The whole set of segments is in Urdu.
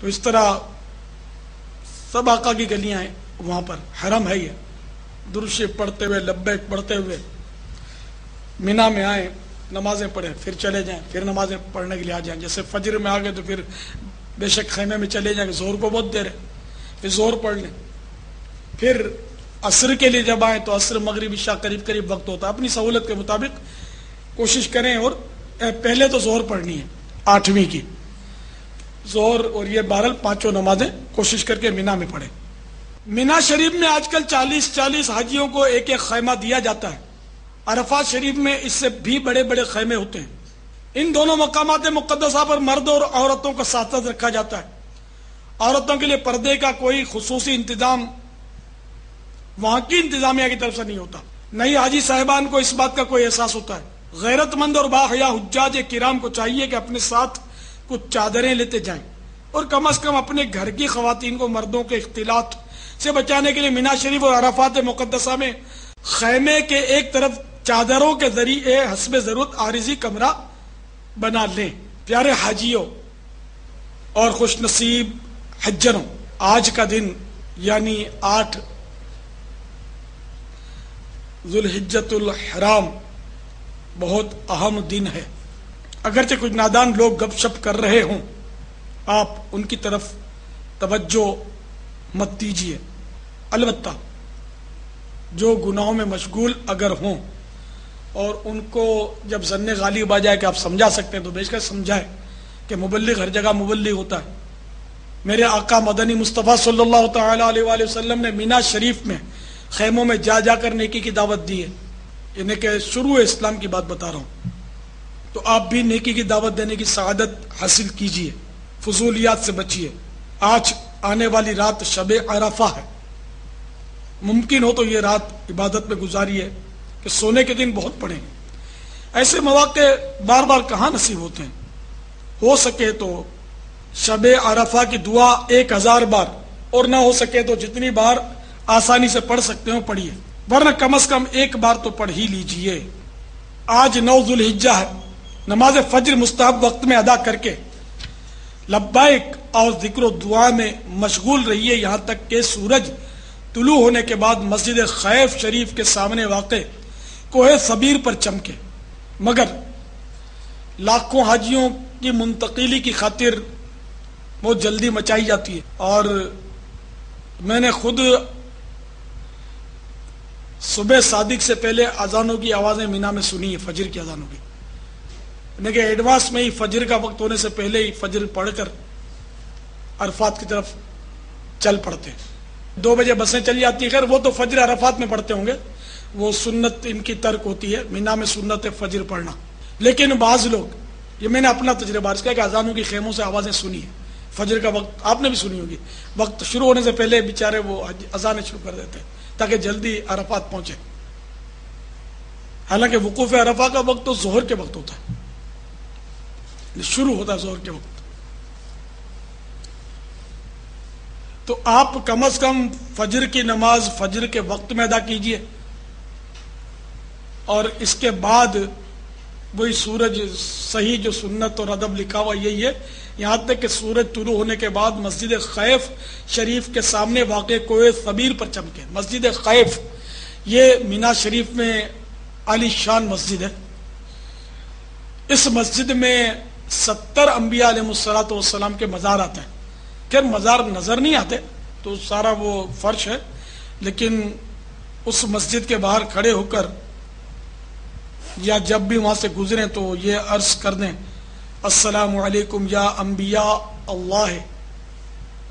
تو اس طرح سب آقا کی گلیاں ہیں، وہاں پر حرم ہے، یہ درود شریف پڑھتے ہوئے لبیک پڑھتے ہوئے مینا میں آئیں، نمازیں پڑھیں، پھر چلے جائیں، پھر نمازیں پڑھنے کے لیے آ جائیں. جیسے فجر میں آ گئے تو پھر بے شک خیمے میں چلے جائیں، زہر کو بہت دیر ہے، پھر زہر پڑھ لیں. پھر عصر کے لیے جب آئیں تو عصر مغرب عشاء قریب قریب وقت ہوتا ہے. اپنی سہولت کے مطابق کوشش کریں، اور پہلے تو زہر پڑھنی ہے 8ویں کی زہر، اور یہ بہرحال 5 نمازیں کوشش کر کے مینا میں پڑھیں. مینا شریف میں آج کل 40 حاجیوں کو ایک ایک خیمہ دیا جاتا ہے. عرفات شریف میں اس سے بھی بڑے بڑے خیمے ہوتے ہیں. ان دونوں مقامات مقدسہ پر مرد اور عورتوں کا ساتھ ساتھ رکھا جاتا ہے. عورتوں کے لیے پردے کا کوئی خصوصی انتظام وہاں کی انتظامیہ کی طرف سے نہیں ہوتا، نہ ہی حاجی صاحبان کو اس بات کا کوئی احساس ہوتا ہے. غیرت مند اور باحیا حجاج کرام کو چاہیے کہ اپنے ساتھ کچھ چادریں لیتے جائیں، اور کم از کم اپنے گھر کی خواتین کو مردوں کے اختلاط سے بچانے کے لیے مینا شریف اور عرفات مقدسہ میں خیمے کے ایک طرف چادروں کے ذریعے حسب ضرورت عارضی کمرہ بنا لیں. پیارے حاجیوں اور خوش نصیب حجروں، آج کا دن یعنی 8 ذوالحجۃ الحرام بہت اہم دن ہے. اگرچہ کچھ نادان لوگ گپ شپ کر رہے ہوں، آپ ان کی طرف توجہ مت دیجیے. البتہ جو گناہوں میں مشغول اگر ہوں اور ان کو جب ظن غالب آ جائے کہ آپ سمجھا سکتے ہیں تو بے شک سمجھائیں کہ مبلغ ہر جگہ مبلغ ہوتا ہے. میرے آقا مدنی مصطفیٰ صلی اللہ تعالی علیہ وآلہ وسلم نے مینا شریف میں خیموں میں جا جا کر نیکی کی دعوت دی ہے. یعنی کہ شروع اسلام کی بات بتا رہا ہوں، تو آپ بھی نیکی کی دعوت دینے کی سعادت حاصل کیجئے، فضولیات سے بچیے. آج آنے والی رات شب عرفہ ہے، ممکن ہو تو یہ رات عبادت میں گزاریے کہ سونے کے دن بہت پڑے ہیں. ایسے مواقع بار بار کہاں نصیب ہوتے ہیں. ہو سکے تو شب عرفہ کی دعا 1000 بار، اور نہ ہو سکے تو جتنی بار آسانی سے پڑھ سکتے ہو پڑھیے، ورنہ کم از کم ایک بار تو پڑھ ہی لیجئے. آج 9 ذوالحجہ ہے. نماز فجر مستحب وقت میں ادا کر کے لبیک اور ذکر و دعا میں مشغول رہیے، یہاں تک کہ سورج طلوع ہونے کے بعد مسجد خیف شریف کے سامنے واقع کوہ صبیر پر چمکے. مگر لاکھوں حاجیوں کی منتقلی کی خاطر بہت جلدی مچائی جاتی ہے، اور میں نے خود صبح صادق سے پہلے اذانوں کی آوازیں مینا میں سنی ہے، فجر کی اذانوں کی. لیکن ایڈوانس میں ہی فجر کا وقت ہونے سے پہلے ہی فجر پڑھ کر عرفات کی طرف چل پڑتے ہیں. 2 بجے بسیں چل جاتی ہیں. خیر وہ تو فجر عرفات میں پڑھتے ہوں گے، وہ سنت ان کی ترک ہوتی ہے، مینا میں سنت ہے فجر پڑھنا. لیکن بعض لوگ، یہ میں نے اپنا تجربہ عرض کیا کہ اذانوں کی خیموں سے آوازیں سنی ہیں، فجر کا وقت آپ نے بھی سنی ہوگی، وقت شروع ہونے سے پہلے بیچارے وہ اذانیں شروع کر دیتے ہیں تاکہ جلدی عرفات پہنچے. حالانکہ وقوف عرفہ کا وقت تو ظہر کے وقت ہوتا ہے، شروع ہوتا ہے ظہر کے وقت. تو آپ کم از کم فجر کی نماز فجر کے وقت میں ادا کیجئے، اور اس کے بعد وہی سورج صحیح جو سنت اور ادب لکھا ہوا یہی ہے، یہاں تک کہ سورج طلوع ہونے کے بعد مسجد خیف شریف کے سامنے واقع کوہ صبیر پر چمکے. مسجد خیف یہ مینا شریف میں عالی شان مسجد ہے. اس مسجد میں 70 انبیاء علیہ السلام کے مزار آتے ہیں. خیر مزار نظر نہیں آتے تو سارا وہ فرش ہے، لیکن اس مسجد کے باہر کھڑے ہو کر یا جب بھی وہاں سے گزریں تو یہ عرض کر دیں السلام علیکم یا انبیاء اللہ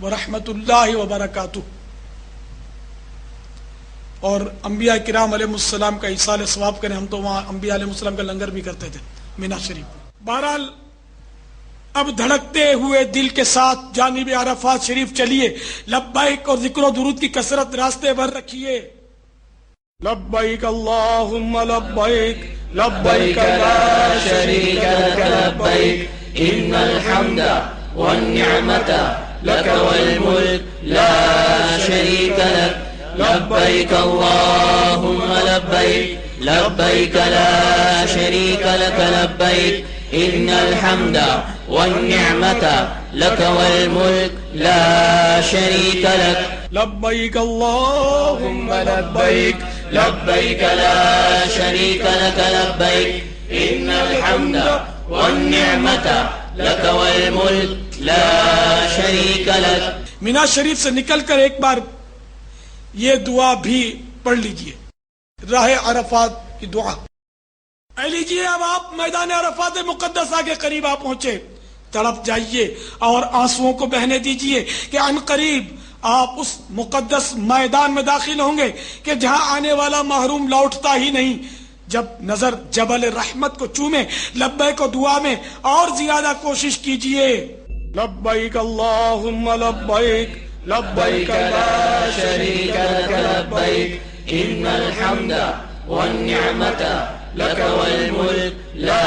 ورحمۃ اللہ وبرکاتہ، اور انبیاء کرام علیہ السلام کا ایصال ثواب کریں. ہم تو وہاں انبیاء علیہ السلام کا لنگر بھی کرتے تھے مینا شریف. بہرحال اب دھڑکتے ہوئے دل کے ساتھ جانب عرفات شریف چلیے، لبیک اور ذکر و درود کی کثرت راستے بھر رکھیے. لبیک اللہم لبیک لبیک لا شریک لک لبیک ان الحمد والنعمت لک والملک لا شریک لک لبیک اللہم لبیک لبیک لا شریک لک لبیک إن الحمد والنعمة لك والملك لا شريك لك لبیک اللہم لبیک لبيك لا شريك لك لبيك إن الحمد والنعمة لك والملك لا شريك لك. مینا شریف سے نکل کر ایک بار یہ دعا بھی پڑھ لیجئے، راہ عرفات کی دعا. اے لیجئے اب آپ میدان عرفات مقدسہ کے قریب آپ پہنچے، تڑپ جائیے اور آنسوؤں کو بہنے دیجئے کہ عن قریب آپ اس مقدس میدان میں داخل ہوں گے کہ جہاں آنے والا محروم لوٹتا ہی نہیں. جب نظر جبل رحمت کو چومے، لبیک کو دعا میں اور زیادہ کوشش کیجئے. لبیک اللہم لبیک لبیک لا شريك لك لبيك إن الحمد والنعمة لك والملك لا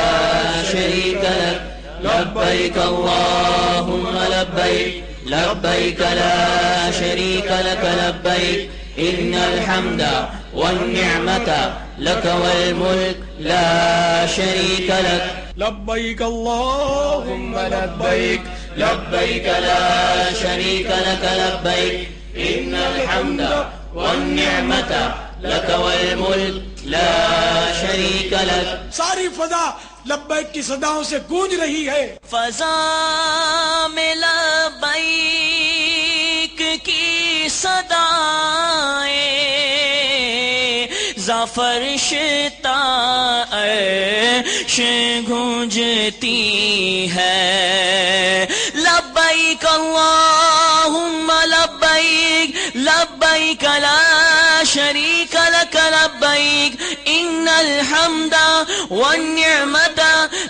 شريك لك لبيك اللهم لبيك لبيك لا شريك لك لبيك إن الحمد والنعمة لك والملك لا شريك لك لبیک اللہم لبیک لبيك لا شريك لك لبيك إن الحمد والنعمة لك والملك لا شريك لك. ساری فضا لبیک کی صداؤں سے گونج رہی ہے. فضا میں لبیک کی صدائیں زفرش عرش گونجتی ہے. لبیک اللہم لبیک لبیک لا شریک لک لبیک ان الحمد والنعمت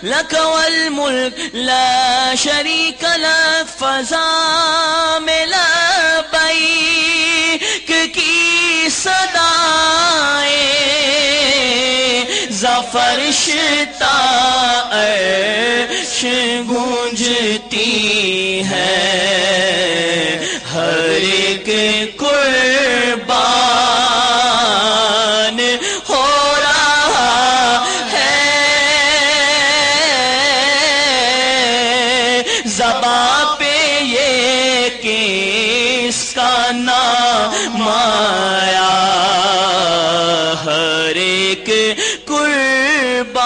لک والملک لا شریک لک. فضا میں لبیک کی صدائیں زفرش عرش گونجتی ہے. ہر ایک قربان ہو رہا ہے، زباں پہ یہ کہ اس کا نام آیا. ہر ایک قربان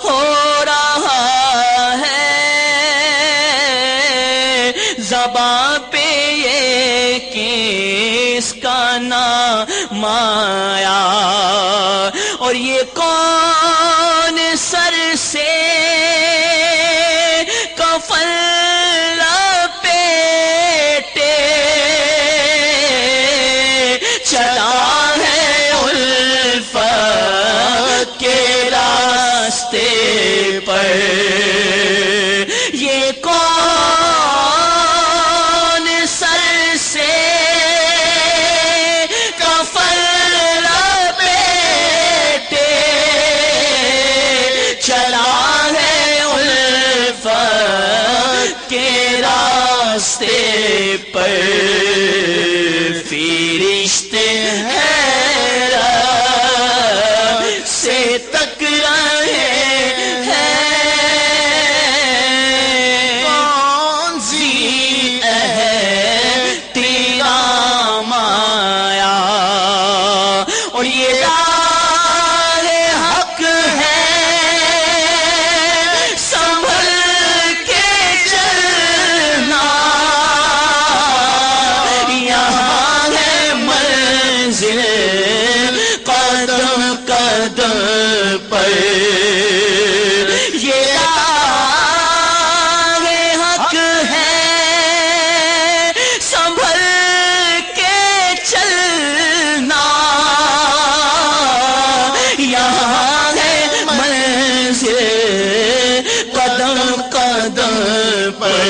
ہو رہا ہے، زباں پہ یہ کہ اس کا نام آیا. اور یہ کون سر سے کفن لپیٹے چلا ہے الفت کے راستے پر. یہ کون سر سے کفن لپیٹے چلا ہے الفت کے راستے پر. فرشتے حیرت سے تک رہے ہیں، کون سی احترام آیا. اور یہ راہ حق ہے، سنبھل کے چلنا. یہاں ہے منزل قدم قدم پر. یہ راہ حق ہے، سنبھل کے چلنا. یہاں ہے منزل قدم قدم پر.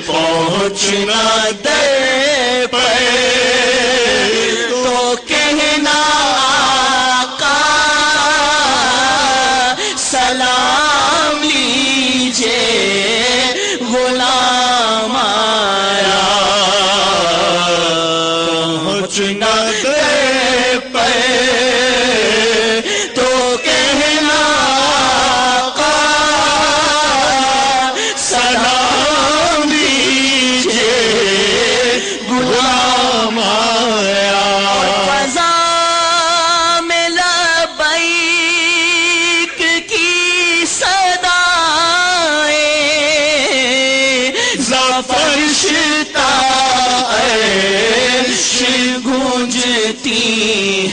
پہنچنا در پر تو کہنا آقا سلام لیجے غلام آیا. پہنچنا در پر تو کہنا عرش تا عرش گونجتی